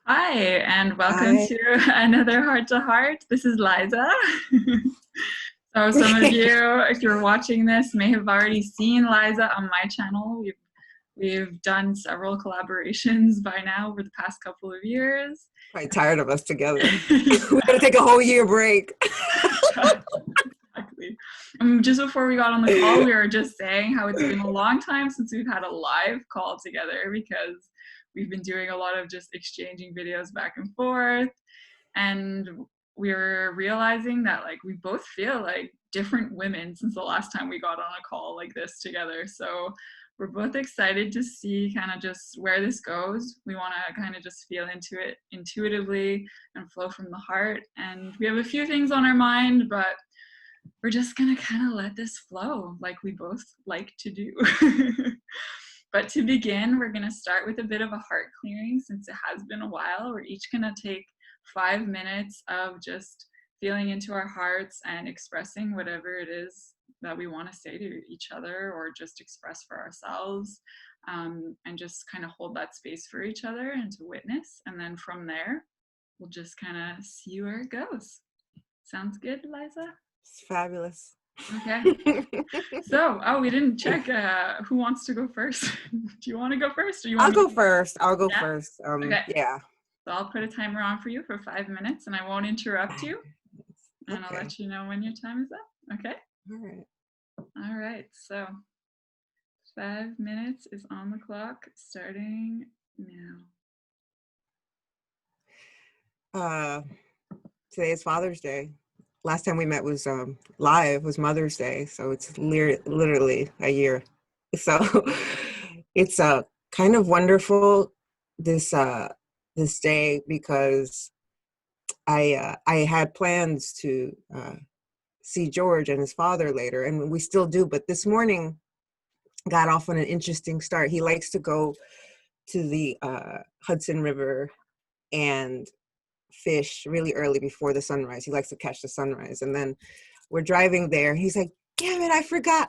Hi, and welcome I to another Heart to Heart. This is Liza. So some of you, if you're watching this, may have already seen Liza on my channel. We've done several collaborations by now over the past couple of years. quite tired of us together. We Yeah, gotta take a whole year break. exactly. Just before we got on the call, we were just saying how it's been a long time since we've had a live call together because we've been doing a lot of just exchanging videos back and forth. And we were realizing that like we both feel like different women since the last time we got on a call like this together. So we're both excited to see kind of just where this goes. We want to kind of just feel into it intuitively and flow from the heart. And we have a few things on our mind, but we're just going to kind of let this flow like we both like to do. But to begin, we're going to start with a bit of a heart clearing since it has been a while. We're each going to take 5 minutes of just feeling into our hearts and expressing whatever it is that we want to say to each other or just express for ourselves, and just kind of hold that space for each other and to witness. And then from there, we'll just kind of see where it goes. Sounds good, Liza? It's fabulous. Okay. So, we didn't check who wants to go first. Do you want to go first or you I'll want me go to? first. I'll go Yeah. first. Okay. Yeah. So I'll put a timer on for you for 5 minutes and I won't interrupt 5 you minutes. and I'll Okay. let you know when your time is up. Okay. All right. All right. So 5 minutes is on the clock starting now. Today is Father's Day. Last time we met was live, was Mother's Day, so it's literally a year. So it's kind of wonderful this day because I had plans to see George and his father later, and we still do, but this morning got off on an interesting start. He likes to go to the Hudson River and fish really early before the sunrise. He likes to catch the sunrise. And then we're driving there. He's like, damn it, I forgot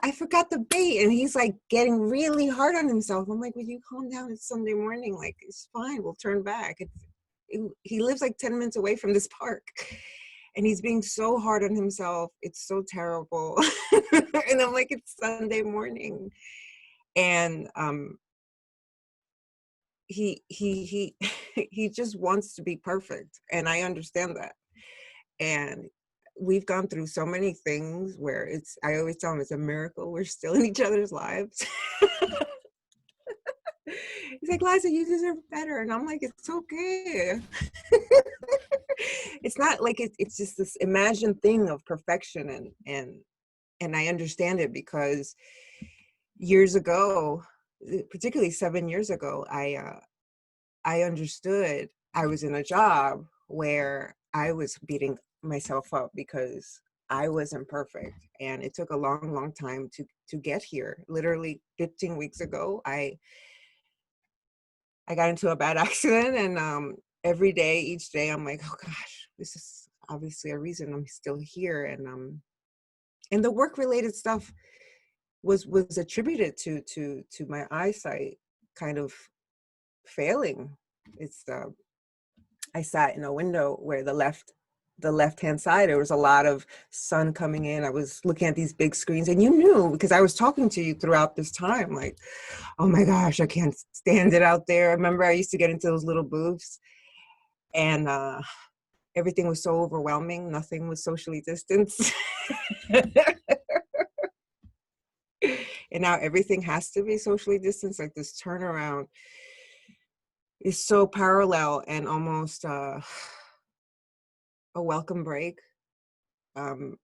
the bait. And he's like getting really hard on himself. I'm like, would you calm down? It's Sunday morning. Like, it's fine. We'll turn back. He lives like 10 minutes away from this park. And he's being so hard on himself. It's so terrible. And I'm like, it's Sunday morning. And he he just wants to be perfect, and I understand that. And we've gone through so many things where I always tell him it's a miracle we're still in each other's lives. He's like, Liza, you deserve better. And I'm like, it's okay. It's not like it's just this imagined thing of perfection, and I understand it because years ago, particularly 7 years ago, I understood I was in a job where I was beating myself up because I wasn't perfect. And it took a long, long time to get here. Literally 15 weeks ago, I got into a bad accident, and every day, each day, I'm like, oh gosh, this is obviously a reason I'm still here. And the work related stuff was attributed to my eyesight kind of failing. It's I sat in a window where the left hand side, there was a lot of sun coming in. I was looking at these big screens, and you knew because I was talking to you throughout this time, like, oh my gosh, I can't stand it out there. I remember I used to get into those little booths, and everything was so overwhelming. Nothing was socially distanced. And now everything has to be socially distanced. Like, this turnaround is so parallel and almost a welcome break, to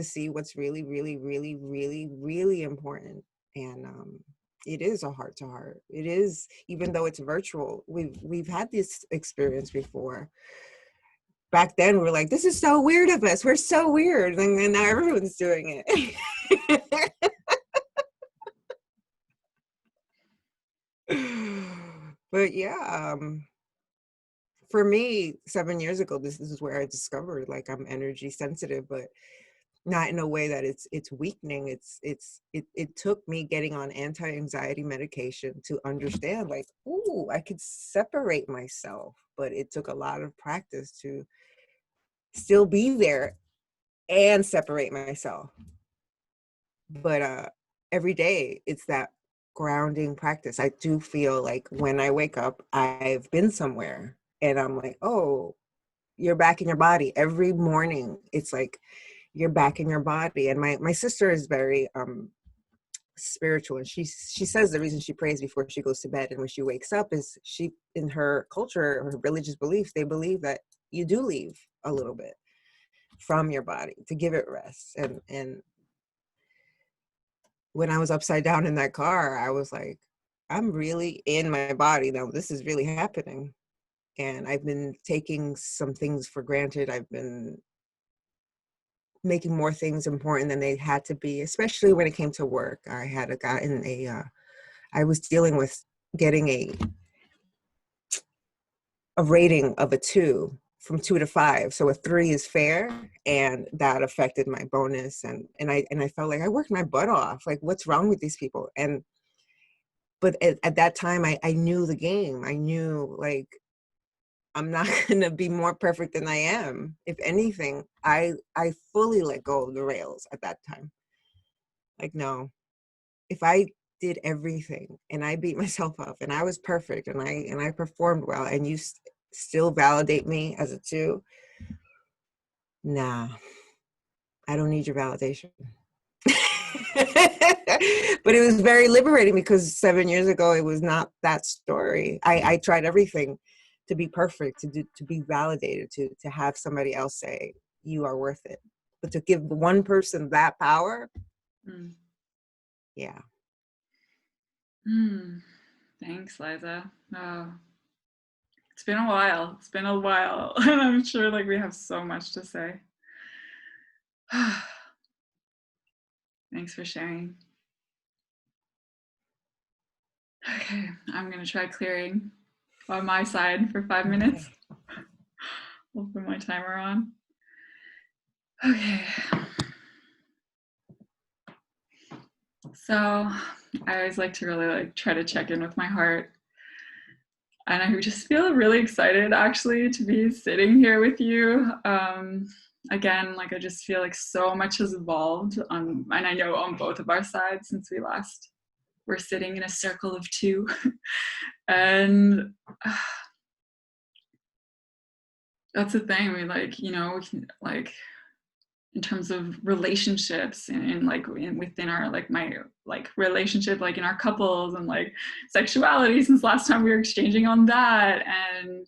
see what's really, really, really, really, really important. And it is a heart to heart. It is, even though it's virtual. We've had this experience before. Back then, we were like, "This is so weird of us. We're so weird," and then now everyone's doing it. But yeah, for me, 7 years ago, this is where I discovered like I'm energy sensitive, but not in a way that it's weakening. It took me getting on anti-anxiety medication to understand, like, ooh, I could separate myself, but it took a lot of practice to still be there and separate myself. But every day it's that grounding practice. I do feel like when I wake up, I've been somewhere and I'm like, oh, you're back in your body. Every morning it's like you're back in your body. And my sister is very spiritual, and she says the reason she prays before she goes to bed and when she wakes up is she, in her culture, her religious beliefs, they believe that you do leave a little bit from your body to give it rest. And when I was upside down in that car, I was like, I'm really in my body now. This is really happening. And I've been taking some things for granted. I've been making more things important than they had to be, especially when it came to work. I had gotten I was dealing with getting a rating of a 2, from 2 to 5. So a 3 is fair, and that affected my bonus. And I felt like I worked my butt off. Like, what's wrong with these people? But at that time, I knew the game. I knew, like, I'm not going to be more perfect than I am. If anything, I fully let go of the rails at that time. Like, no, if I did everything and I beat myself up and I was perfect and I performed well, and you still validate me as a 2, nah, I don't need your validation. But it was very liberating, because 7 years ago it was not that story. I tried everything to be perfect, to be validated, to have somebody else say you are worth it. But to give one person that power, yeah. Thanks, Liza. Oh, it's been a while. It's been a while. And I'm sure like we have so much to say. Thanks for sharing. Okay, I'm gonna try clearing on my side for 5 minutes. We'll put my timer on. Okay. So I always like to really like try to check in with my heart. And I just feel really excited actually to be sitting here with you. Again, like I just feel like so much has evolved and I know on both of our sides since we last were sitting in a circle of 2. And that's the thing. We like, you know, we can like in terms of relationships and like within our like my like relationship like in our couples and like sexuality, since last time we were exchanging on that, and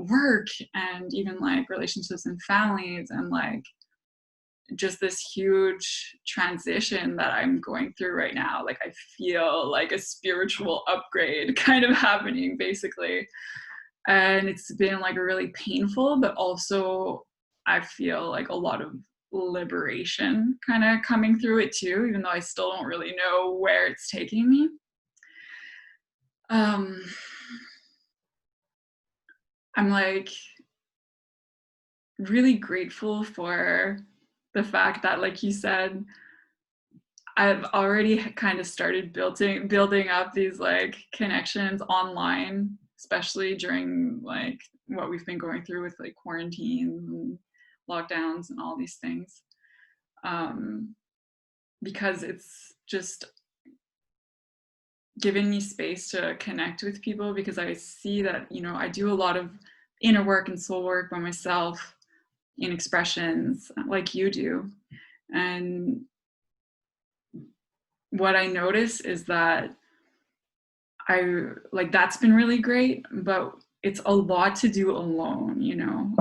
work, and even like relationships and families, and like just this huge transition that I'm going through right now. Like I feel like a spiritual upgrade kind of happening basically, and it's been like really painful, but also I feel like a lot of liberation kind of coming through it too, even though I still don't really know where it's taking me. I'm like really grateful for the fact that, like you said, I've already kind of started building up these like connections online, especially during like what we've been going through with like quarantines and lockdowns and all these things, because it's just given me space to connect with people, because I see that, you know, I do a lot of inner work and soul work by myself in expressions like you do. And what I notice is that I like that's been really great, but it's a lot to do alone, you know.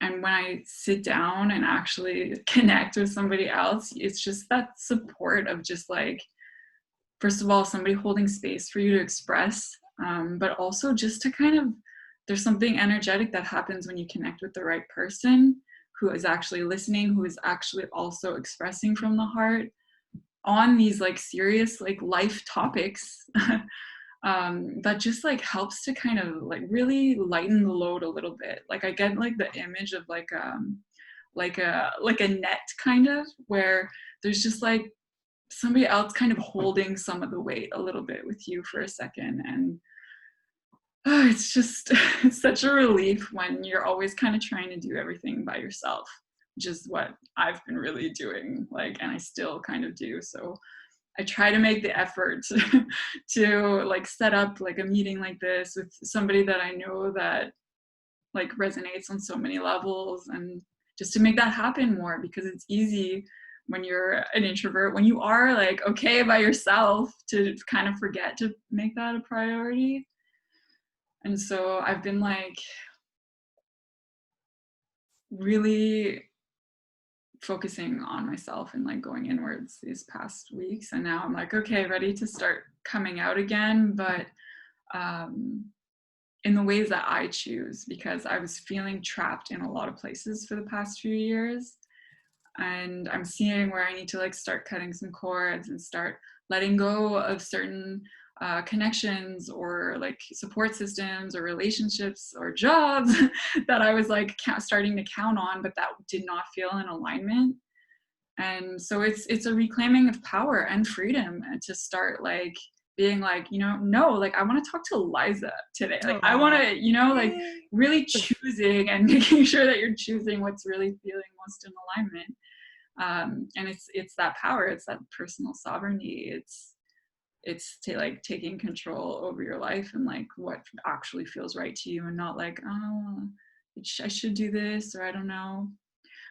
And when I sit down and actually connect with somebody else, it's just that support of just like, first of all, somebody holding space for you to express, but also just to kind of, there's something energetic that happens when you connect with the right person who is actually listening, who is actually also expressing from the heart on these like serious like life topics. That just like helps to kind of like really lighten the load a little bit. Like I get like the image of like a net kind of, where there's just like somebody else kind of holding some of the weight a little bit with you for a second. And it's just it's such a relief when you're always kind of trying to do everything by yourself, which is what I've been really doing, like, and I still kind of do. So I try to make the effort to like set up like a meeting like this with somebody that I know that like resonates on so many levels, and just to make that happen more, because it's easy when you're an introvert, when you are like okay by yourself, to kind of forget to make that a priority. And so I've been like really focusing on myself and like going inwards these past weeks, and now I'm like, okay, ready to start coming out again, but in the ways that I choose, because I was feeling trapped in a lot of places for the past few years. And I'm seeing where I need to like start cutting some cords and start letting go of certain connections or like support systems or relationships or jobs that I was like starting to count on, but that did not feel in alignment. And so it's a reclaiming of power and freedom, and to start like being like, you know, no, like I want to talk to Liza today. Like I want to, you know, like really choosing and making sure that you're choosing what's really feeling most in alignment. And it's that power, it's that personal sovereignty, it's like taking control over your life and like what actually feels right to you, and not like, oh, I should do this, or I don't know.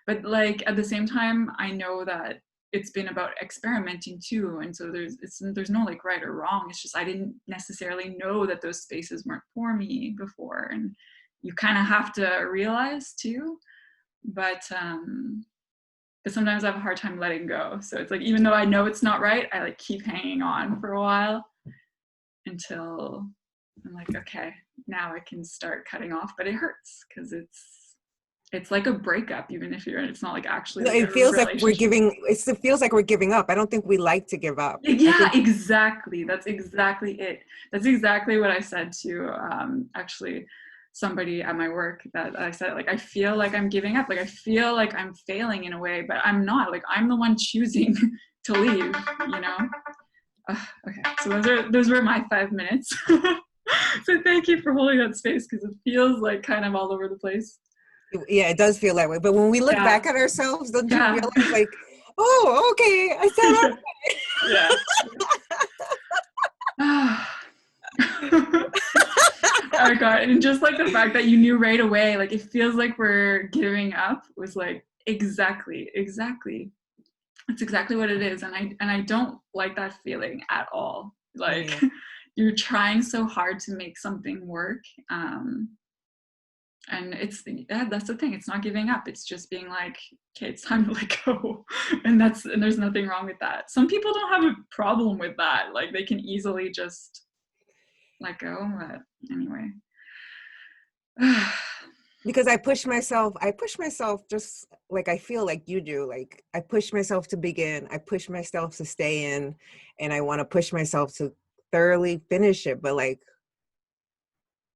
But like at the same time, I know that it's been about experimenting too, and so there's no like right or wrong. It's just I didn't necessarily know that those spaces weren't for me before, and you kind of have to realize too. But sometimes I have a hard time letting go. So it's like, even though I know it's not right, I like keep hanging on for a while until I'm like, okay, now I can start cutting off. But it hurts because it's like a breakup, even if it's not like actually No, like it a feels like we're relationship. giving. It feels like we're giving up. I don't think we like to give up. I Yeah, think exactly. That's exactly it. That's exactly what I said to actually somebody at my work, that I said, like, I feel like I'm giving up. Like, I feel like I'm failing in a way, but I'm not. Like, I'm the one choosing to leave, you know? Okay, so those were my 5 minutes. So thank you for holding that space, because it feels like kind of all over the place. yeah, it does feel that way. But when we look Yeah, back at ourselves, don't you yeah, realize like, oh, okay, I said yeah. Oh god, and just like the fact that you knew right away, like it feels like we're giving up, was like exactly. It's exactly what it is, and I don't like that feeling at all. me Like neither. you're trying so hard to make something work, and that's the thing. It's not giving up. It's just being like, okay, it's time to let go, and there's nothing wrong with that. Some people don't have a problem with that. Like they can easily just let go. But anyway. Because I push myself just like I feel like you do. Like I push myself to begin, I push myself to stay in, and I want to push myself to thoroughly finish it. But like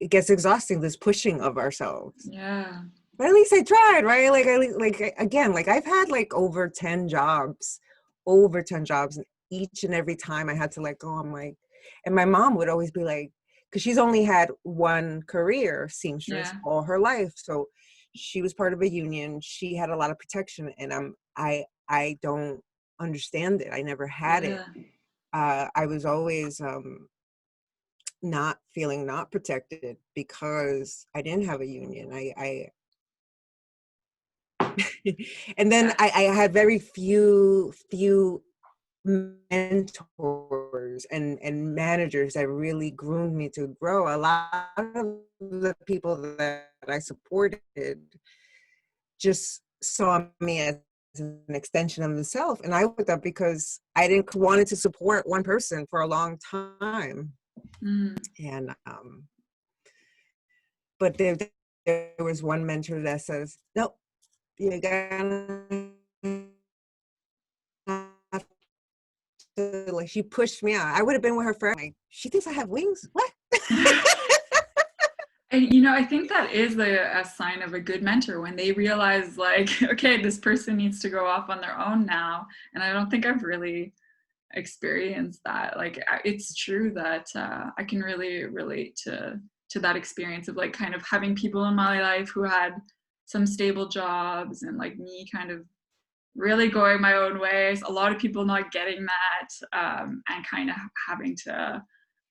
it gets exhausting, this pushing of ourselves. Yeah. But at least I tried, right? Again, like I've had like over 10 jobs, and each and every time I had to let go, I'm like, and my mom would always be like, because she's only had one career, seamstress, Yeah. all her life. So she was part of a union. She had a lot of protection, and I don't understand it. I never had it. Yeah. I was always not protected because I didn't have a union. And then Yeah. I had very few mentors and managers that really groomed me to grow. A lot of the people that I supported just saw me as an extension of themselves, and I with that because I didn't wanted to support one person for a long time. Mm. And but there was one mentor that says, nope, you gotta have to, like, she pushed me out. I would have been with her forever. Like, she thinks I have wings? What? And you know, I think that is a sign of a good mentor when they realize like, okay, this person needs to go off on their own now. And I don't think I've really experienced that. Like, it's true that I can really relate to that experience of like kind of having people in my life who had some stable jobs and like me kind of really going my own ways, a lot of people not getting that, and kind of having to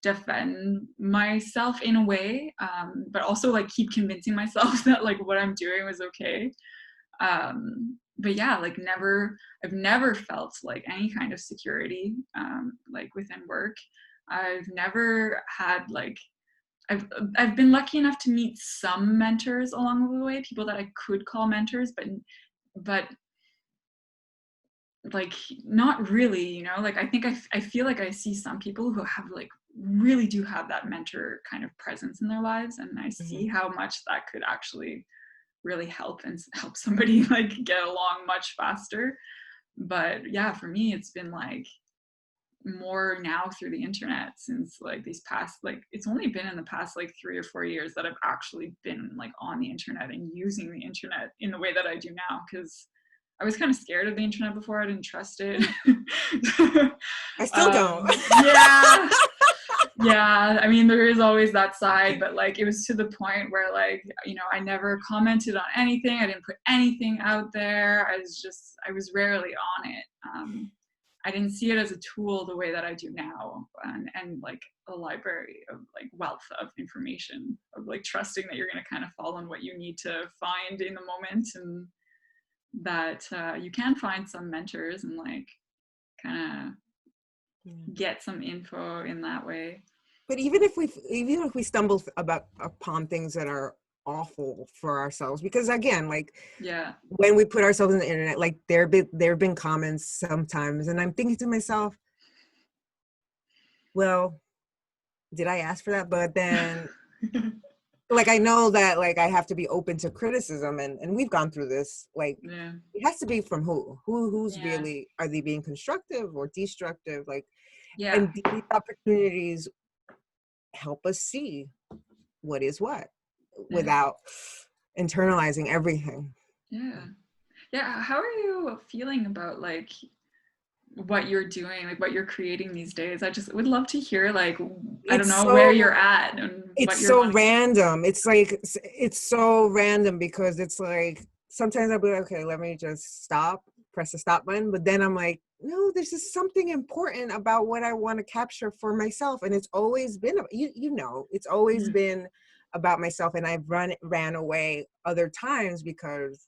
defend myself in a way, but also like keep convincing myself that like what I'm doing was okay. But yeah, like I've never felt like any kind of security, like within work. I've never had like, I've I've been lucky enough to meet some mentors along the way, people that I could call mentors, but like not really, you know, like I think I feel like I see some people who have like really do have that mentor kind of presence in their lives, and I Hmm. see how much that could actually really help and help somebody like get along much faster. But yeah, for me it's been like more now through the internet since like these past, like it's only been in the past like 3 or 4 years that I've actually been like on the internet and using the internet in the way that I do now, because I was kind of scared of the internet before. I didn't trust it. I still don't. Yeah, yeah, I mean there is always that side, but like it was to the point where like, you know, I never commented on anything, I didn't put anything out there, I was rarely on it. I didn't see it as a tool the way that I do now, and like a library of like wealth of information, of like trusting that you're going to kind of fall on what you need to find in the moment, and that you can find some mentors and like kind of Yeah. get some info in that way. But even if we stumble about upon things that are awful for ourselves, because again, like Yeah. when we put ourselves on the internet, like there have been comments sometimes, and I'm thinking to myself, well, did I ask for that? But then, like, I know that like I have to be open to criticism, and we've gone through this. Like, Yeah. it has to be from who's Yeah. really, are they being constructive or destructive? Like, Yeah. and these opportunities help us see what is what Yeah. without internalizing everything. Yeah. Yeah. How are you feeling about like what you're doing, like what you're creating these days? I just would love to hear like, I don't It's know where so you're at and it's what you're so wanting. random. It's so random because it's like sometimes I'll be like, okay, let me just stop, press the stop button. But then I'm like, no, this is something important about what I want to capture for myself. And it's always been it's always Yeah. been about myself. And I've ran away other times because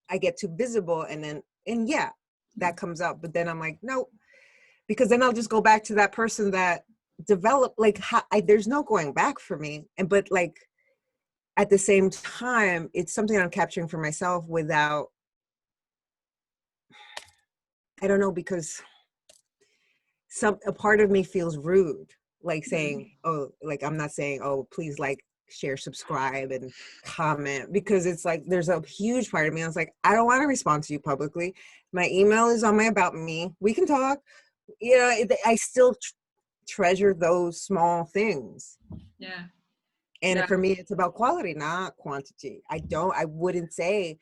I get too visible, and yeah, that comes up. But then I'm like, no, because then I'll just go back to that person that developed, like, there's no going back for me. And but like at the same time, it's something I'm capturing for myself without, I don't know, because a part of me feels rude, like saying, oh, like I'm not saying, oh, please like, share, subscribe, and comment, because it's like there's a huge part of me. I was like, I don't want to respond to you publicly. My email is on my about me. We can talk. You know, I still treasure those small things. Yeah. And Yeah. for me, it's about quality, not quantity. I wouldn't say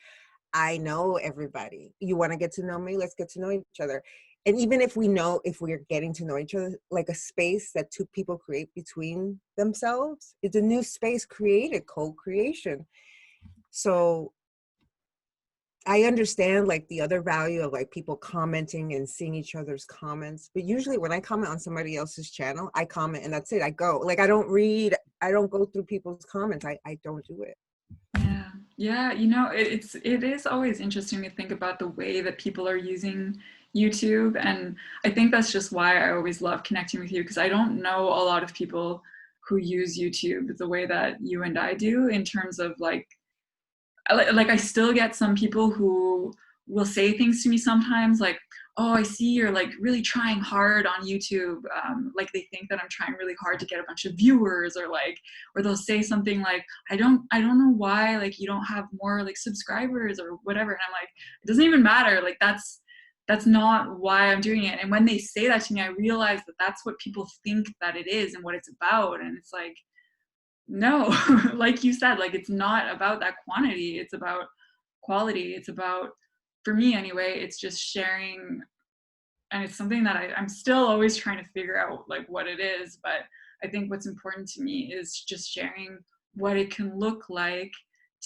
I know everybody. You want to get to know me? Let's get to know each other. And even if we're getting to know each other, like a space that two people create between themselves, it's a new space created, co-creation. So I understand like the other value of like people commenting and seeing each other's comments. But usually when I comment on somebody else's channel, I comment and that's it. I go. Like I don't go through people's comments. I don't do it. Yeah. Yeah. You know, it is always interesting to think about the way that people are using YouTube. And I think that's just why I always love connecting with you, because I don't know a lot of people who use YouTube the way that you and I do, in terms of like I still get some people who will say things to me sometimes like, oh, I see you're like really trying hard on YouTube, like they think that I'm trying really hard to get a bunch of viewers, or like, or they'll say something like, I don't know why like you don't have more like subscribers or whatever, and I'm like, it doesn't even matter, like that's not why I'm doing it. And when they say that to me, I realize that that's what people think that it is and what it's about, and it's like, no, like you said, like it's not about that quantity, it's about quality. It's about, for me anyway, it's just sharing. And it's something that I'm still always trying to figure out like what it is, but I think what's important to me is just sharing what it can look like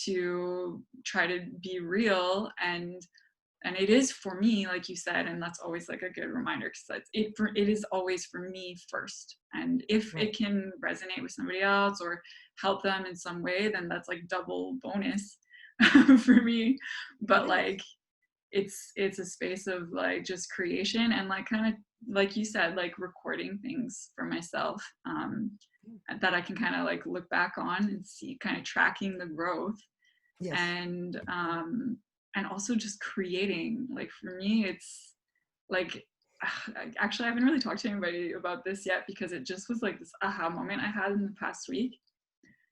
to try to be real. And it is for me, like you said, and that's always like a good reminder, because it is always for me first. And if Right. it can resonate with somebody else or help them in some way, then that's like double bonus for me. But Yeah. like it's a space of like just creation and like kind of like you said, like recording things for myself, that I can kind of like look back on and see, kind of tracking the growth. Yes. And also just creating, like for me it's like actually I haven't really talked to anybody about this yet, because it just was like this aha moment I had in the past week,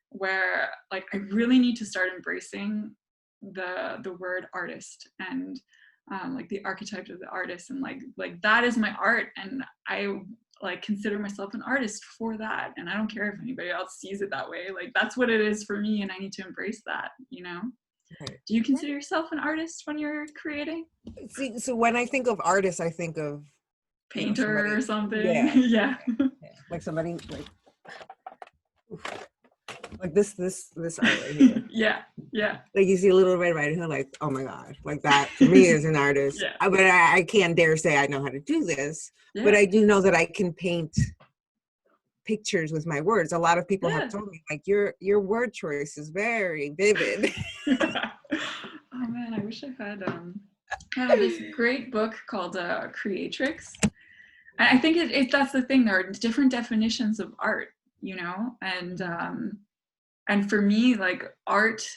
where like I really need to start embracing the word artist, and like the archetype of the artist, and like that is my art, and I like consider myself an artist for that, and I don't care if anybody else sees it that way. Like that's what it is for me, and I need to embrace that, you know. Right. Do you consider yourself an artist when you're creating? See, so when I think of artists, I think of, Painter or somebody, something? yeah, Yeah. yeah, like somebody like this art right here. Yeah, yeah, Like you see a little Red Riding Hood, like, oh my God, like that for me as an artist. yeah, But I can't dare say I know how to do this, but yeah, I do know that I can paint pictures with my words. A lot of people have yeah. told me, like, your word choice is very vivid. Oh man, I wish I had this great book called Creatrix. I think that's the thing. There are different definitions of art, you know, and for me, like art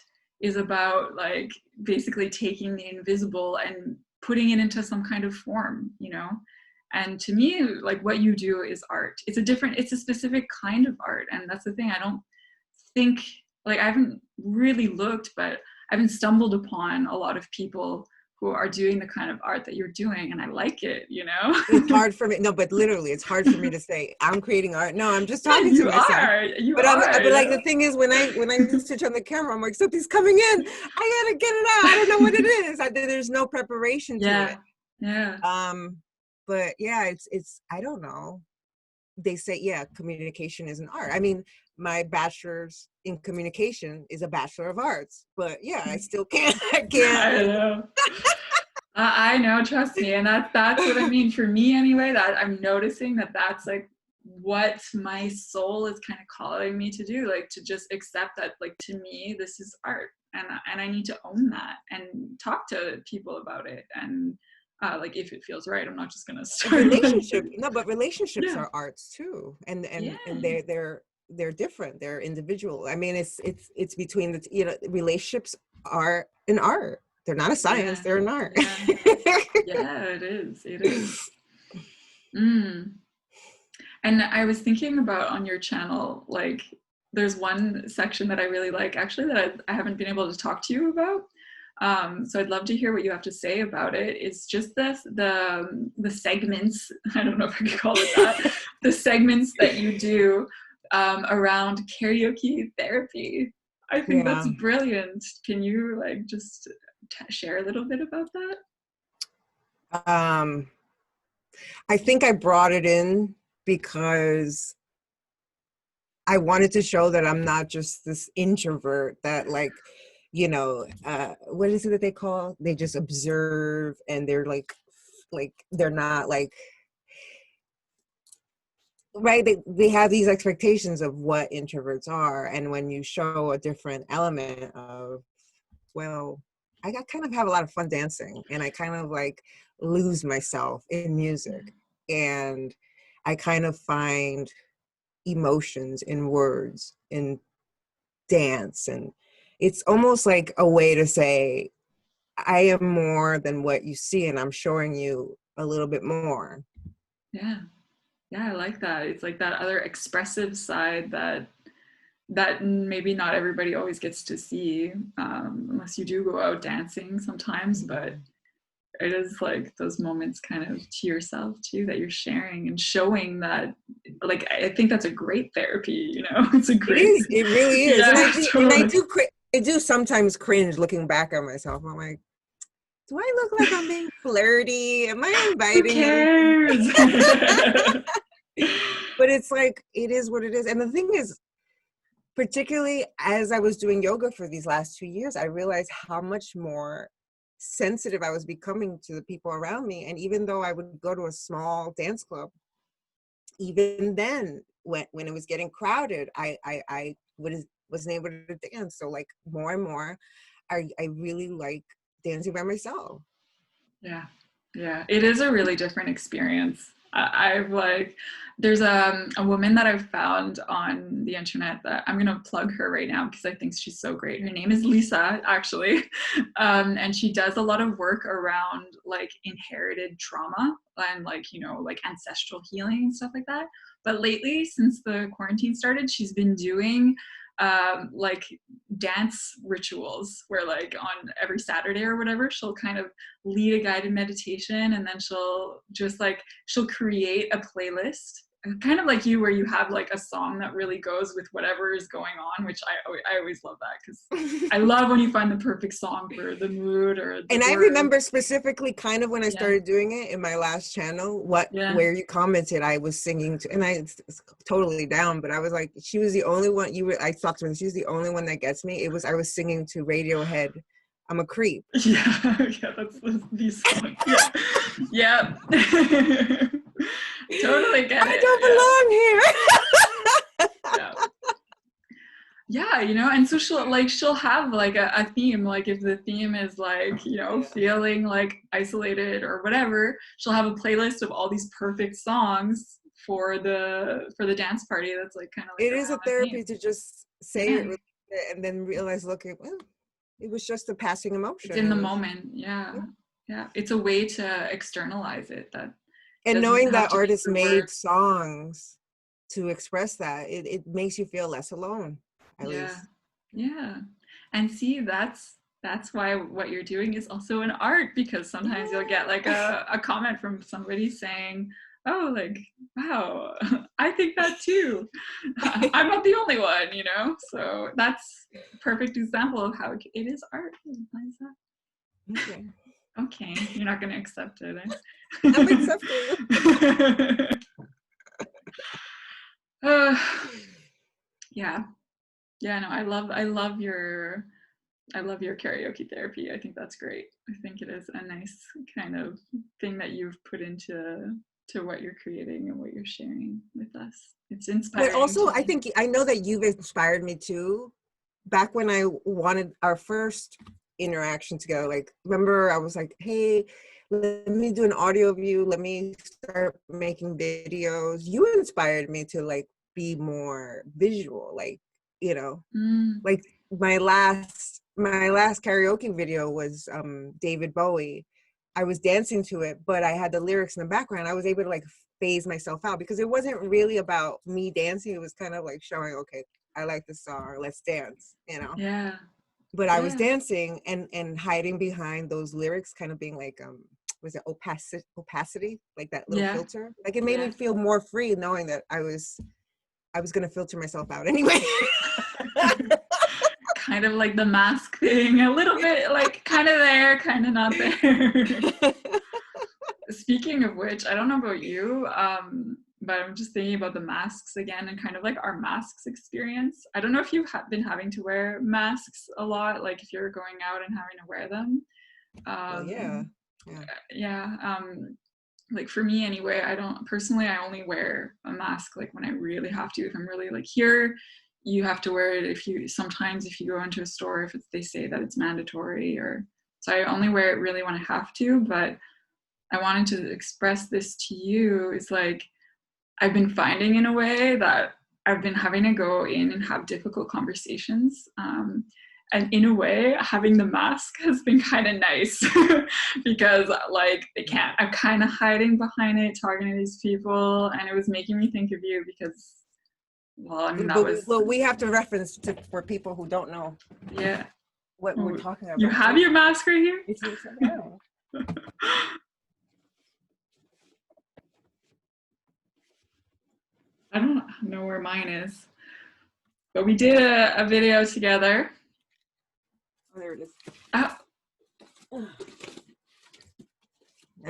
is about like basically taking the invisible and putting it into some kind of form, you know. And to me, like what you do is art. It's a specific kind of art, and that's the thing. I don't think, like I haven't really looked, but I haven't stumbled upon a lot of people who are doing the kind of art that you're doing, and I like it, you know. It's hard for me. No, but literally, it's hard for me to say I'm creating art. No, I'm just Yeah, talking to myself. you But are, but you like know. the thing is, when I switch on the camera, I'm like, something's coming in. I gotta get it out. I don't know what it is. There's no preparation to it. Yeah, yeah, But yeah, it's I don't know. They say, yeah, communication is an art. I mean, my bachelor's in communication is a bachelor of arts. But yeah, I still can't. I can't. I know. I know, trust me, and that's what I mean for me anyway. That I'm noticing that's like what my soul is kind of calling me to do, like to just accept that, like to me, this is art, and I need to own that and talk to people about it, and like if it feels right, I'm not just gonna start like, No, but relationships yeah, are arts too, and yeah, they're different. They're individual. I mean, it's between relationships are an art. They're not a science. yeah, They're an art. yeah, yeah. It is. It is. Mm. And I was thinking about on your channel, like there's one section that I really like actually that I haven't been able to talk to you about. So I'd love to hear what you have to say about it. It's just the segments, I don't know if I could call it that, the segments that you do around karaoke therapy. I think that's Yeah. brilliant. Can you like just share a little bit about that? Um, I think I brought it in because I wanted to show that I'm not just this introvert that like, what is it that they call? They just observe and they're like they're not like, right. They have these expectations of what introverts are. And when you show a different element of, well, I got kind of have a lot of fun dancing and I kind of like lose myself in music. And I kind of find emotions in words in dance, and it's almost like a way to say I am more than what you see and I'm showing you a little bit more. Yeah. Yeah, I like that. It's like that other expressive side that maybe not everybody always gets to see, unless you do go out dancing sometimes. But it is like those moments kind of to yourself too that you're sharing and showing that, like, I think that's a great therapy, you know. It's a great, it is, it really is. yeah, And I totally. do sometimes cringe looking back at myself. I'm like, do I look like I'm being flirty? Am I Who inviting him? cares? But it's like, it is what it is. And the thing is, particularly as I was doing yoga for these last 2 years, I realized how much more sensitive I was becoming to the people around me. And even though I would go to a small dance club, even then, when it was getting crowded, I wasn't able to dance. So like more and more, I really like dancing by myself. Yeah, yeah, it is a really different experience. I've like, there's a woman that I've found on the internet that I'm gonna plug her right now because I think she's so great. Her name is Liza, actually, and she does a lot of work around like inherited trauma and like, you know, like ancestral healing and stuff like that. But lately, since the quarantine started, she's been doing like dance rituals where like on every Saturday or whatever, she'll kind of lead a guided meditation, and then she'll create a playlist, kind of like you, where you have like a song that really goes with whatever is going on, which I always love that because I love when you find the perfect song for the mood or the And I word. remember specifically kind of when I Yeah. started doing it in my last channel, Yeah. where you commented I was singing to, and it's totally down, but I was like, she was the only one I talked to her, and she was the only one that gets me. I was singing to Radiohead, I'm a Creep. Yeah, yeah, that's these songs. Yeah, yeah. Totally get I it. don't belong here. Yeah. Yeah, you know, and so she'll have like a theme, like if the theme is like, you know, feeling like isolated or whatever, she'll have a playlist of all these perfect songs for the dance party that's like kind of like It is a around that theme. therapy to just say Yeah. it and then realize, look, well, it was just a passing emotion. It's in the moment. Yeah. Yeah. It's a way to externalize it that And doesn't knowing have that to be artists through made words. songs to express that, it makes you feel less alone, at Yeah. least. Yeah. And see, that's why what you're doing is also an art, because sometimes you'll get like a comment from somebody saying, oh, like, wow, I think that too. I'm not the only one, you know? So that's a perfect example of how it is art, Liza. Okay. Okay, you're not going to accept it. I'm accepting. Yeah. Yeah, no, I love your karaoke therapy. I think that's great. I think it is a nice kind of thing that you've put into what you're creating and what you're sharing with us. It's But inspiring also, to me. I know that you've inspired me too. Back when I wanted our first interaction together, like, remember I was like, hey, let me do an audio of you. Let me start making videos. You inspired me to like be more visual, like, you know, like my last karaoke video was David Bowie. I was dancing to it, but I had the lyrics in the background. I was able to like phase myself out because it wasn't really about me dancing. It was kind of like showing, okay, I like this song, let's dance, you know. Yeah. But I was Yeah. dancing and hiding behind those lyrics, kind of being like was it opacity, like that little Yeah. filter. Like it made Yeah. me feel more free knowing that I was gonna filter myself out anyway. Kind of like the mask thing, a little bit like kind of there, kind of not there. Speaking of which, I don't know about you, but I'm just thinking about the masks again and kind of like our masks experience. I don't know if you've been having to wear masks a lot, like if you're going out and having to wear them. Well, yeah. Yeah. Like for me anyway, I only wear a mask like when I really have to. If I'm really like here, you have to wear it sometimes if you go into a store, if they say that it's mandatory, or so I only wear it really when I have to. But I wanted to express this to you is like, I've been finding in a way that I've been having to go in and have difficult conversations. And in a way, having the mask has been kind of nice because like I'm kind of hiding behind it, talking to these people, and it was making me think of you because, well, I mean, that was. Well, we have to reference for people who don't know Yeah. what we're talking You about. have your mask right here? It's inside out. I don't know where mine is, but we did a video together. Oh, there it is. Oh,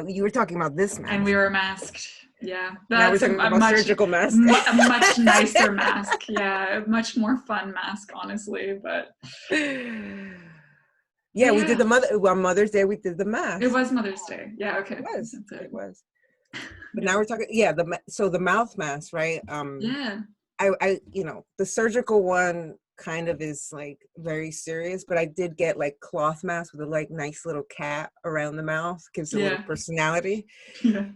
You were talking about this mask. and we were masked. Yeah, Now we're that's talking about surgical mask. a much nicer mask. Yeah, a much more fun mask, honestly. But yeah, we did on Mother's Day. We did the mask. It was Mother's Day. Yeah, okay. It was. But now we're talking. Yeah, so the mouth mask, right? Yeah. I the surgical one kind of is like very serious, but I did get like cloth mask with a like nice little cat around the mouth, gives it a little personality. Yeah.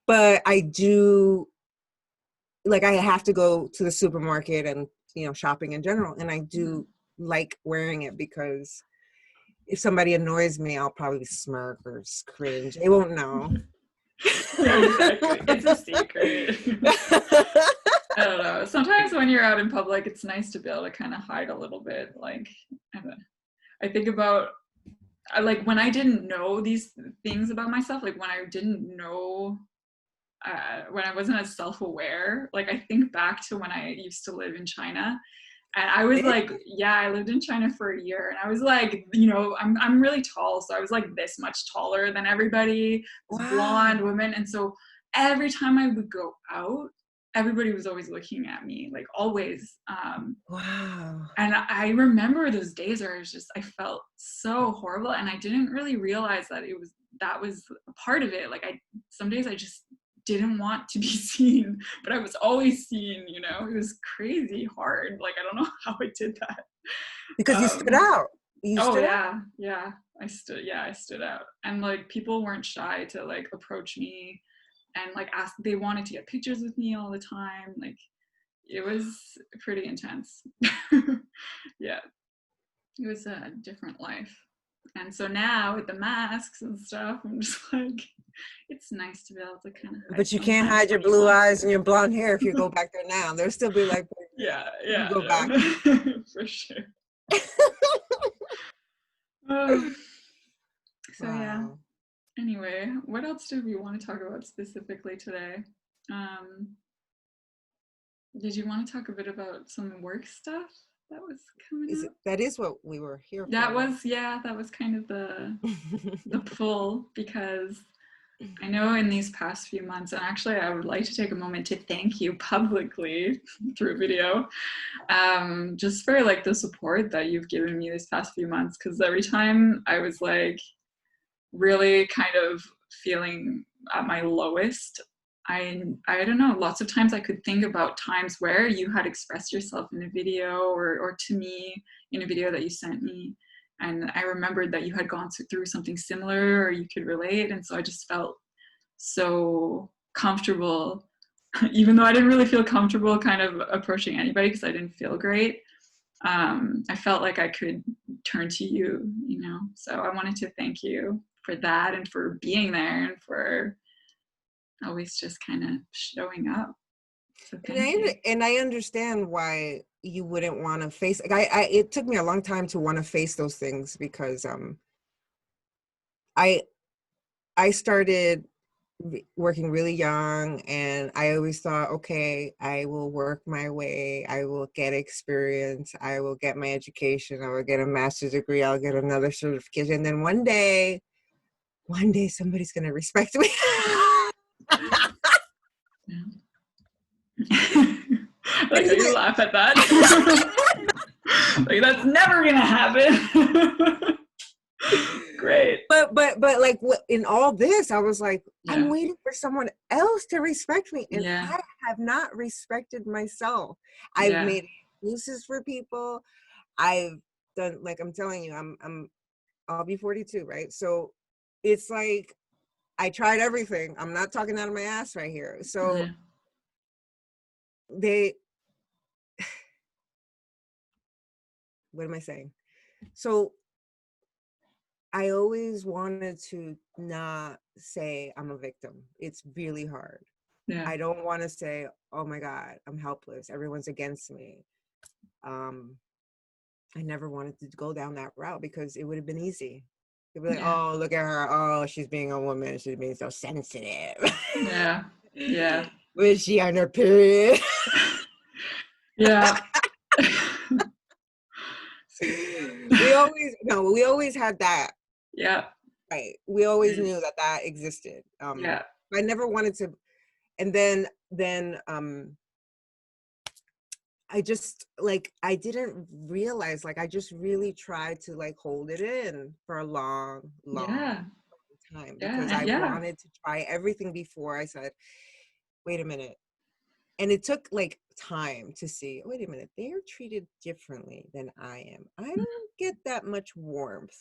But I do, like, I have to go to the supermarket and shopping in general, and I do like wearing it because if somebody annoys me, I'll probably smirk or cringe. They won't know. Yeah, exactly. It's a secret. I don't know. Sometimes when you're out in public, it's nice to be able to kind of hide a little bit. Like, I think about, like, when I didn't know these things about myself, like when I didn't know, when I wasn't as self-aware, like I think back to when I used to live in China. And I was like, yeah, I lived in China for a year, and I was like, I'm really tall, so I was like this much taller than everybody, this blonde woman, and so every time I would go out, everybody was always looking at me, like always. Wow. And I remember those days where I felt so horrible, and I didn't really realize that that was a part of it. Like some days I just didn't want to be seen, but I was always seen, it was crazy hard. Like, I don't know how I did that. Because you stood out. Yeah. I stood out. And like people weren't shy to like approach me and like ask, they wanted to get pictures with me all the time. Like it was pretty intense. Yeah. It was a different life. And so now with the masks and stuff, I'm just like, it's nice to be able to kind of hide. But you can't hide your blue eyes and your blonde hair if you go back there now. They'll still be like, yeah, go back. For sure. So wow. Yeah. Anyway, what else did we want to talk about specifically today? Did you want to talk a bit about some work stuff that was coming up? That is what we were here for. That was kind of the pull, because I know in these past few months, and actually I would like to take a moment to thank you publicly through video, just for like the support that you've given me these past few months, because every time I was like really kind of feeling at my lowest, I don't know, lots of times I could think about times where you had expressed yourself in a video or to me in a video that you sent me. And I remembered that you had gone through something similar or you could relate. And so I just felt so comfortable, even though I didn't really feel comfortable kind of approaching anybody because I didn't feel great. I felt like I could turn to you, so I wanted to thank you for that and for being there and for always just kind of showing up. So and I understand why you wouldn't want to face, like, it took me a long time to want to face those things because I started working really young, and I always thought, okay, I will work my way, I will get experience, I will get my education, I will get a master's degree, I'll get another certification, and then one day somebody's gonna respect me. Like, you laugh at that. Like, that's never gonna happen. Great. But like in all this, I was like, I'm waiting for someone else to respect me, and I have not respected myself. I've made excuses for people. I've done, like, I'm telling you, I'll be 42, right? So it's like I tried everything. I'm not talking out of my ass right here. So what am I saying? So I always wanted to not say I'm a victim. It's really hard. Yeah. I don't want to say, oh my God, I'm helpless, everyone's against me. I never wanted to go down that route because it would have been easy. They'll be like, Yeah. oh, look at her. Oh, she's being a woman. She's being so sensitive. Yeah. Yeah. Was she on her period? Yeah. We always had that. Yeah. Right. We always Mm. knew that that existed. Yeah. I never wanted to, and then I just like, I didn't realize, like, I just really tried to like hold it in for a long, long Yeah. time Yeah. because And I yeah. wanted to try everything before I said, wait a minute. And it took like time to see, wait a minute, they are treated differently than I am. I don't get that much warmth.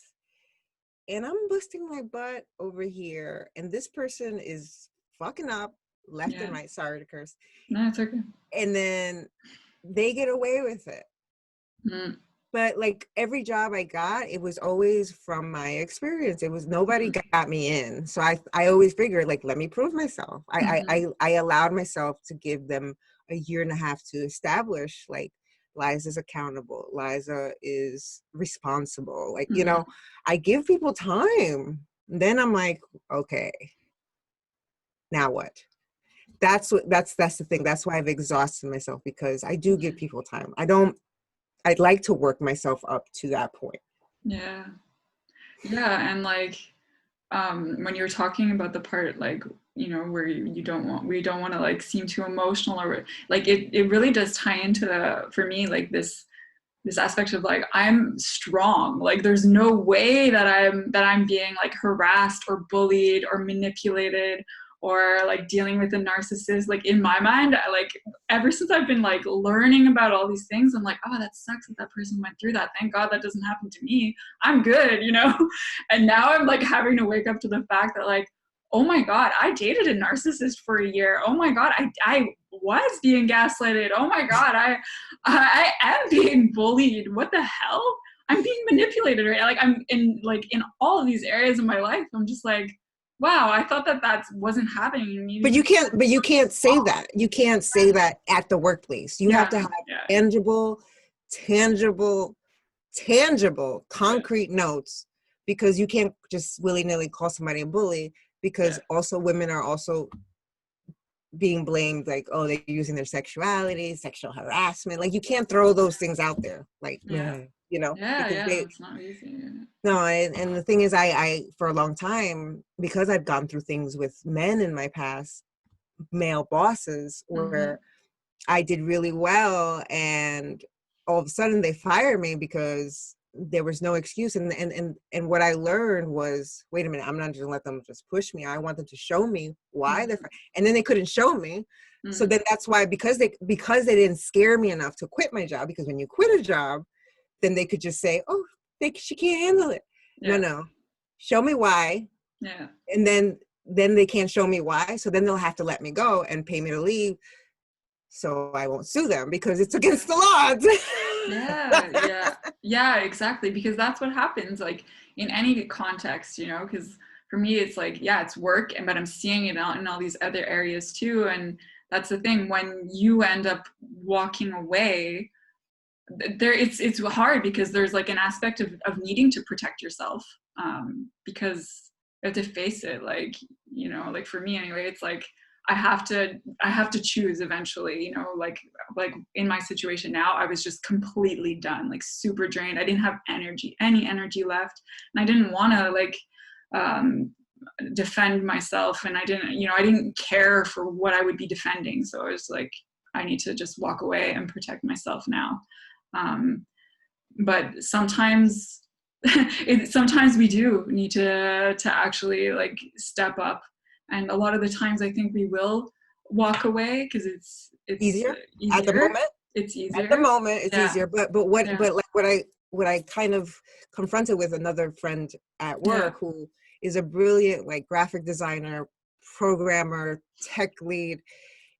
And I'm busting my butt over here. And this person is fucking up left and Yeah. right. Sorry to curse. No, it's okay. And then they get away with it. Mm. But like every job I got, it was always from my experience. It was nobody got me in. So I always figured like, let me prove myself. I allowed myself to give them a year and a half to establish like Liza's accountable. Liza is responsible. Like, you know, I give people time. Then I'm like, okay, now what? That's the thing. That's why I've exhausted myself, because I do give people time. I'd like to work myself up to that point. Yeah. Yeah. And like, when you're talking about the part, like, you know, where we don't want to like seem too emotional, or like it really does tie into for me, like this aspect of like, I'm strong. Like there's no way that I'm being like harassed or bullied or manipulated or like dealing with a narcissist. Like in my mind, like ever since I've been like learning about all these things, I'm like, oh, that sucks that that person went through that. Thank God that doesn't happen to me. I'm good, you know? And now I'm like having to wake up to the fact that like, oh my God, I dated a narcissist for a year. Oh my God, I was being gaslighted. Oh my God, I am being bullied. What the hell? I'm being manipulated, right? Like I'm in all of these areas of my life. I'm just like, wow, I thought that wasn't happening to me. But you can't say that. You can't say that at the workplace. You have Yeah, to have yeah, tangible, tangible, tangible, concrete notes, because you can't just willy-nilly call somebody a bully, because yeah, also women are also being blamed, like, oh, they're using their sexuality, sexual harassment. Like you can't throw those things out there, like, yeah, you know, yeah, because yeah. they, It's not easy. no, and the thing is, I for a long time, because I've gone through things with men in my past, male bosses, Mm-hmm. where I did really well, and all of a sudden they fired me because there was no excuse. And what I learned was, wait a minute, I'm not just gonna let them just push me. I want them to show me why they're and then they couldn't show me. So Mm-hmm. then that's why, because they didn't scare me enough to quit my job, because when you quit a job, then they could just say, oh, she can't handle it. Yeah, No, show me why. yeah, And then they can't show me why, so then they'll have to let me go and pay me to leave, so I won't sue them because it's against the yeah, law. yeah, yeah. Exactly, because that's what happens. Like in any context, you know. Because for me, it's like, yeah, it's work, but I'm seeing it out in all these other areas too. And that's the thing. When you end up walking away, there it's hard, because there's like an aspect of needing to protect yourself, because you have to face it, like, you know, like for me anyway, it's like I have to choose eventually, you know, like in my situation now, I was just completely done, like super drained. I didn't have any energy left, and I didn't want to like um defend myself, and I didn't care for what I would be defending. So I was like, I need to just walk away and protect myself now. um, but sometimes sometimes we do need to actually like step up, and a lot of the times I think we will walk away because it's Easier at the easier. moment. It's At the easier. moment, it's Yeah, easier. But yeah, like what I kind of confronted with another friend at yeah. work, who is a brilliant like graphic designer, programmer, tech lead.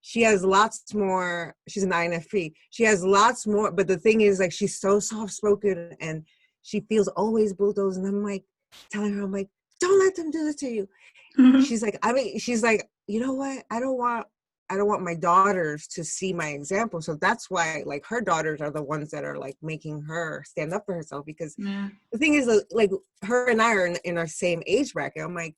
She has lots more. She's an INFP. She has lots more. But the thing is, like, she's so soft spoken, and she feels always bulldozed. And I'm like telling her, I'm like, don't let them do this to you. She's like, you know what? I don't want I don't want my daughters to see my example. So that's why like her daughters are the ones that are like making her stand up for herself, because Yeah. the thing is like her and I are in our same age bracket. I'm like,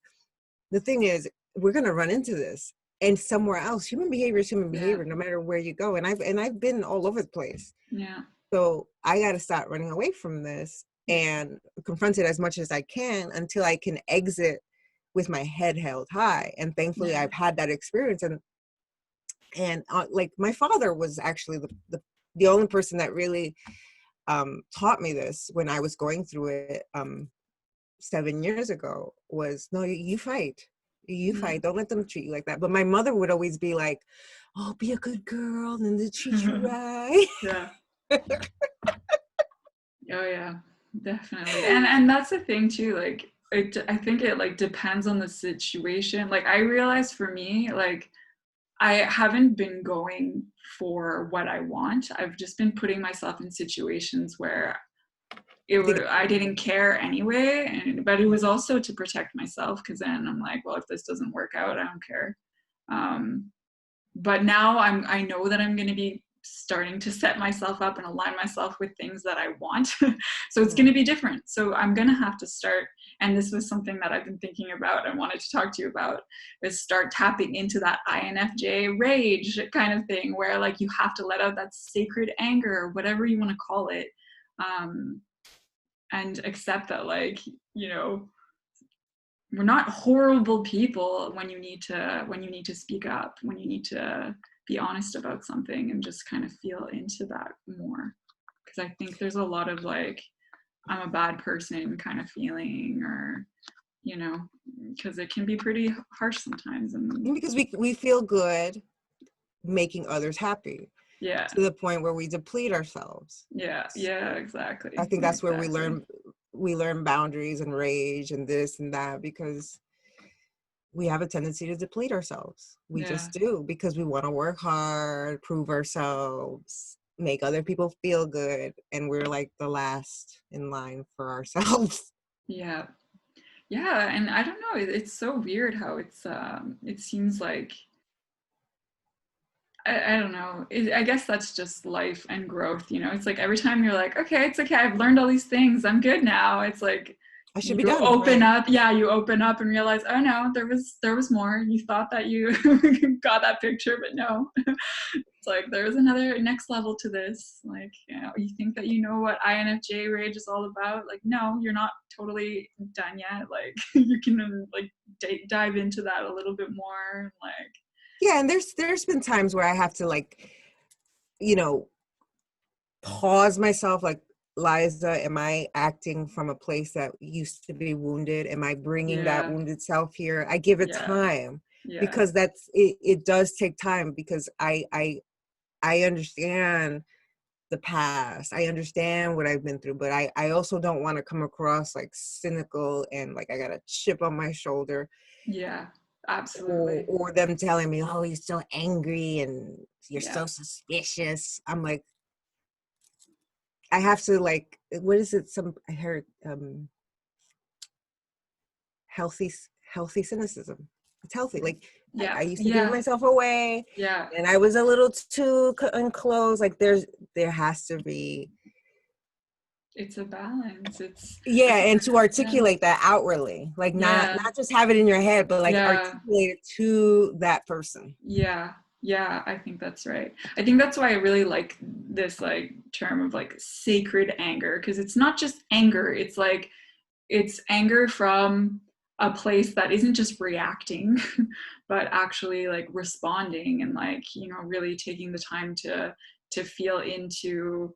the thing is, we're going to run into this, and somewhere else, human behavior is human behavior, no matter where you go. And I've been all over the place. Yeah. So I got to start running away from this and confront it as much as I can until I can exit with my head held high. And thankfully I've had that experience. And like my father was actually the only person that really taught me this when I was going through it 7 years ago. Was, no, you fight. You fight. Don't let them treat you like that. But my mother would always be like, oh, be a good girl and they treat you right. Yeah. Oh yeah, definitely. And that's the thing too, like I think it like depends on the situation. Like I realized for me, like I haven't been going for what I want. I've just been putting myself in situations where I didn't care anyway, but it was also to protect myself, because then I'm like, well, if this doesn't work out, I don't care. But now I know that I'm going to be starting to set myself up and align myself with things that I want. So it's going to be different. So I'm going to have to start, and this was something that I've been thinking about and wanted to talk to you about, is start tapping into that INFJ rage kind of thing, where like you have to let out that sacred anger, whatever you want to call it, and accept that, like, you know, we're not horrible people when you need to speak up, when you need to be honest about something, and just kind of feel into that more. Because I think there's a lot of like, I'm a bad person kind of feeling, or, you know, because it can be pretty harsh sometimes. And because we feel good making others happy. Yeah. To the point where we deplete ourselves. Yeah, exactly. I think that's where we learn boundaries and rage and this and that, because we have a tendency to deplete ourselves. We just do, because we want to work hard, prove ourselves, make other people feel good, and we're like the last in line for ourselves. Yeah. Yeah, and I don't know, it's so weird how it seems like, I don't know. I guess that's just life and growth, you know? It's like every time you're like, okay, it's okay, I've learned all these things, I'm good now. It's like, I should be you done. open up, you open up and realize, oh no, there was more. You thought that you got that picture, but no. It's like there's another next level to this. Like, you know, you think that you know what INFJ rage is all about. Like, no, you're not totally done yet. Like, you can like dive into that a little bit more. Like, yeah, and there's been times where I have to, like, you know, pause myself, like, Liza, am I acting from a place that used to be wounded? Am I bringing that wounded self here? I give it time, because that's it. It does take time, because I understand the past. I understand what I've been through, but I also don't want to come across like cynical and like I got a chip on my shoulder. Yeah, absolutely. Or them telling me, oh, you're so angry and you're so suspicious. I'm like, I have to, like, what is it? I heard healthy cynicism. It's healthy. Like, I used to give myself away. Yeah. And I was a little too enclosed. Like, there has to be. It's a balance. And to articulate that outwardly, like not just have it in your head, but like articulate it to that person. Yeah, I think that's right. I think that's why I really like this like term of like sacred anger, because it's not just anger. It's like, it's anger from a place that isn't just reacting, but actually like responding, and like, you know, really taking the time to feel into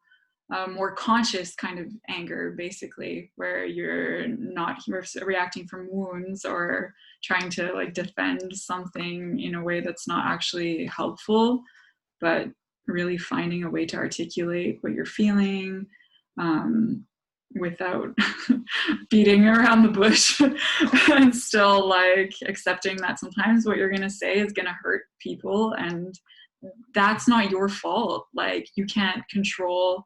a more conscious kind of anger, basically, where you're not reacting from wounds or trying to like defend something in a way that's not actually helpful, but really finding a way to articulate what you're feeling, without beating around the bush, and still like accepting that sometimes what you're going to say is going to hurt people, and that's not your fault. Like, you can't control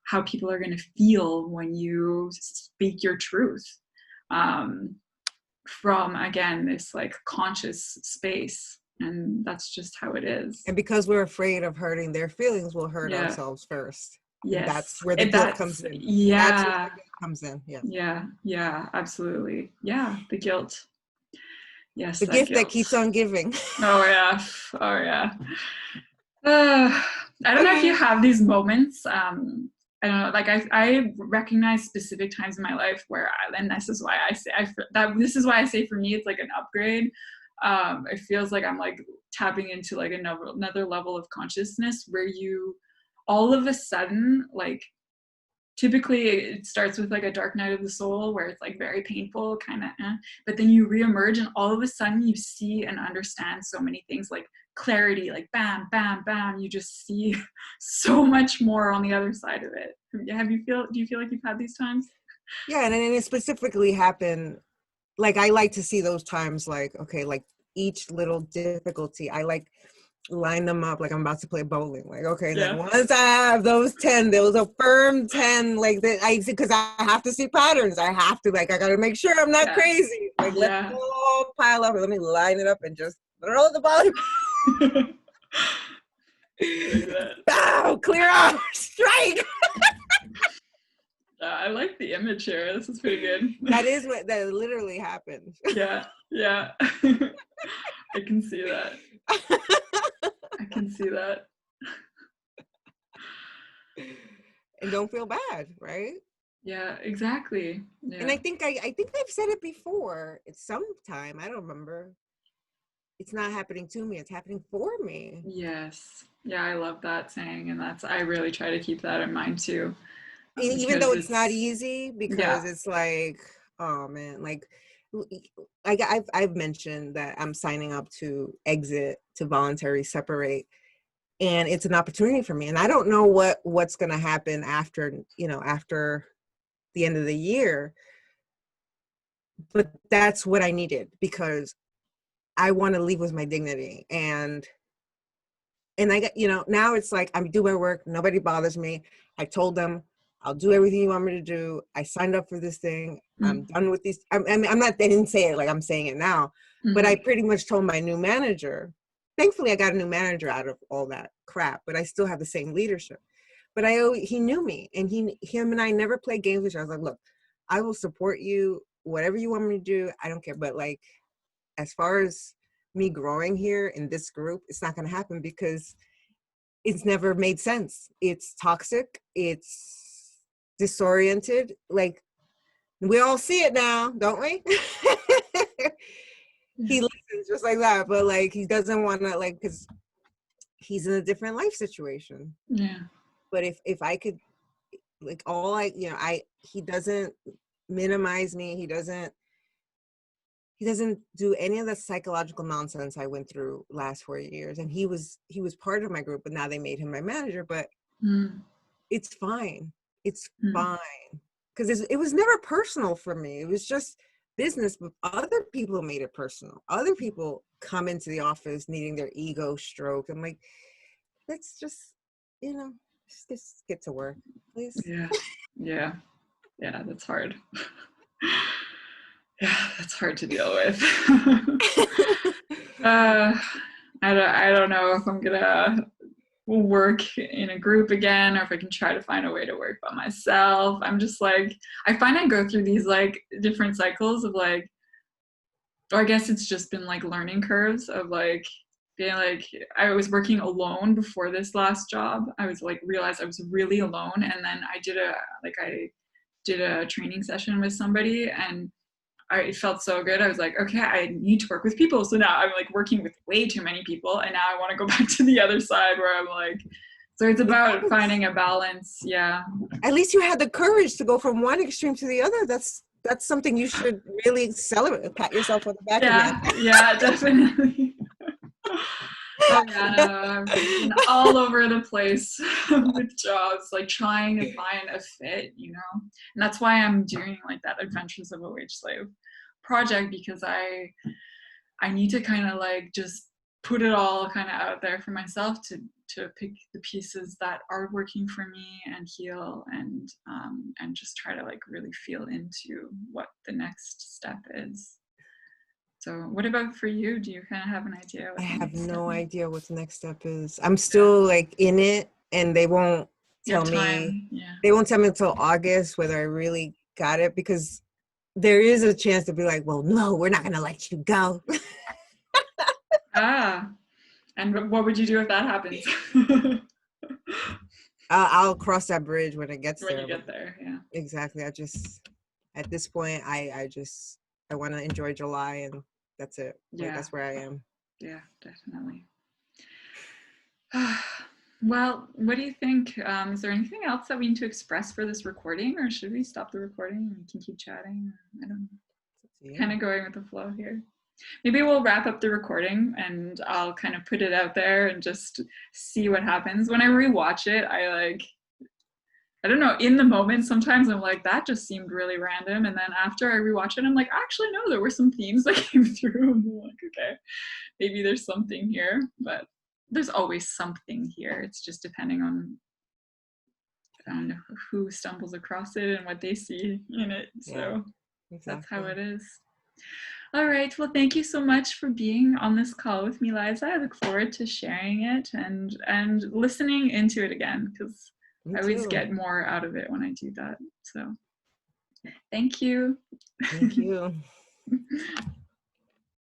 how people are going to feel when you speak your truth, from, again, this like conscious space. and that's just how it is. And because we're afraid of hurting their feelings, we'll hurt Yeah. ourselves first. And Yes. that's where the guilt comes That's, in. That's where yeah. the guilt comes in. Yeah. Yeah, absolutely. Yeah, the guilt. Yes, The that gift that guilt. keeps on giving. Oh yeah. Oh yeah. I don't know if you have these moments. I don't know. Like I recognize specific times in my life where and this is why I say this is why I say for me it's like an upgrade. It feels like I'm like tapping into like another level of consciousness where you all of a sudden, like, typically it starts with like a dark night of the soul where it's like very painful, kind of, but then you reemerge and all of a sudden you see and understand so many things, like clarity, like bam, bam, bam. You just see so much more on the other side of it. Do you feel like you've had these times? Yeah, and then it specifically happened. Like I like to see those times. Like okay, like each little difficulty, I like line them up like I'm about to play bowling. Like okay, Yeah. then once I have those 10, there was a firm 10. Like that, because I have to see patterns. I have to I got to make sure I'm not Yeah. crazy. Like let it Yeah. all pile up. Let me line it up and just throw the ball. Bow, clear out, strike. I like the image here. This is pretty good. That literally happened. Yeah. I can see that. I can see that. And don't feel bad, right? Yeah, exactly. Yeah. And I think I've said it before. It's sometime, I don't remember. It's not happening to me, it's happening for me. Yes. Yeah, I love that saying, and I really try to keep that in mind too. Even Because though it's not it's, easy, yeah. because it's like, oh man, like I've mentioned that I'm signing up to exit, to voluntary separate, and it's an opportunity for me. And I don't know what's going to happen after, after the end of the year, but that's what I needed, because I want to leave with my dignity. And I got, now it's like I do my work, nobody bothers me. I told them I'll do everything you want me to do. I signed up for this thing. I'm done with these. I'm not, they didn't say it like I'm saying it now, but I pretty much told my new manager. Thankfully, I got a new manager out of all that crap, but I still have the same leadership. But he knew me, and him and I never played games with each other. I was like, look, I will support you, whatever you want me to do. I don't care. But like, as far as me growing here in this group, it's not going to happen because it's never made sense. It's toxic. It's disoriented. Like, we all see it now, don't we? He listens just like that, but like he doesn't want to, like, because he's in a different life situation. Yeah. But if I could, like, he doesn't minimize me. He doesn't do any of the psychological nonsense I went through last 4 years. And he was part of my group, but now they made him my manager. But it's fine. It's fine. Because it was never personal for me. It was just business, but other people made it personal. Other people come into the office needing their ego stroked. I'm like, let's just, just get to work, please. Yeah. That's hard. Yeah, that's hard to deal with. I don't know if I'm gonna work in a group again, or if I can try to find a way to work by myself. I'm just like, I find I go through these like different cycles of like, or I guess it's just been like learning curves of like being like, I was working alone before this last job. I was like, realized I was really alone, and then I did a training session with somebody, and it felt so good. I was like, okay, I need to work with people. So now I'm like working with way too many people, and now I want to go back to the other side where I'm like, so it's about finding a balance. Yeah. At least you had the courage to go from one extreme to the other. That's something you should really celebrate. Pat yourself on the back again. Yeah, definitely. Oh yeah, no, I've been all over the place with jobs, like trying to find a fit, and that's why I'm doing like that Adventures of a Wage Slave project, because I need to kind of like just put it all kind of out there for myself to pick the pieces that are working for me and heal, and just try to like really feel into what the next step is. So what about for you? Do you kind of have an idea what I the have next step no is? idea what the next step is. I'm still like in it, and they won't You have tell me. time. Yeah. They won't tell me until August whether I really got it, because there is a chance to be like, well, no, we're not gonna let you go. Ah, and what would you do if that happens? I'll cross that bridge when it gets When you there. get there, yeah. Exactly. At this point, I want to enjoy July, and that's it. Like, Yeah, that's where I am. yeah, definitely. Well, what do you think? Is there anything else that we need to express for this recording, or should we stop the recording and we can keep chatting? I don't know. Yeah. Kind of going with the flow here. Maybe we'll wrap up the recording and I'll kind of put it out there and just see what happens. When I rewatch it, I don't know, in the moment, sometimes I'm like, that just seemed really random. And then after I rewatch it, I'm like, actually, no, there were some themes that came through. And I'm like, okay, maybe there's something here, but there's always something here. It's just depending on who stumbles across it and what they see in it. So Exactly. that's how it is. All right. Well, thank you so much for being on this call with me, Liza. I look forward to sharing it and listening into it again, because I always get more out of it when I do that. So thank you. Thank you.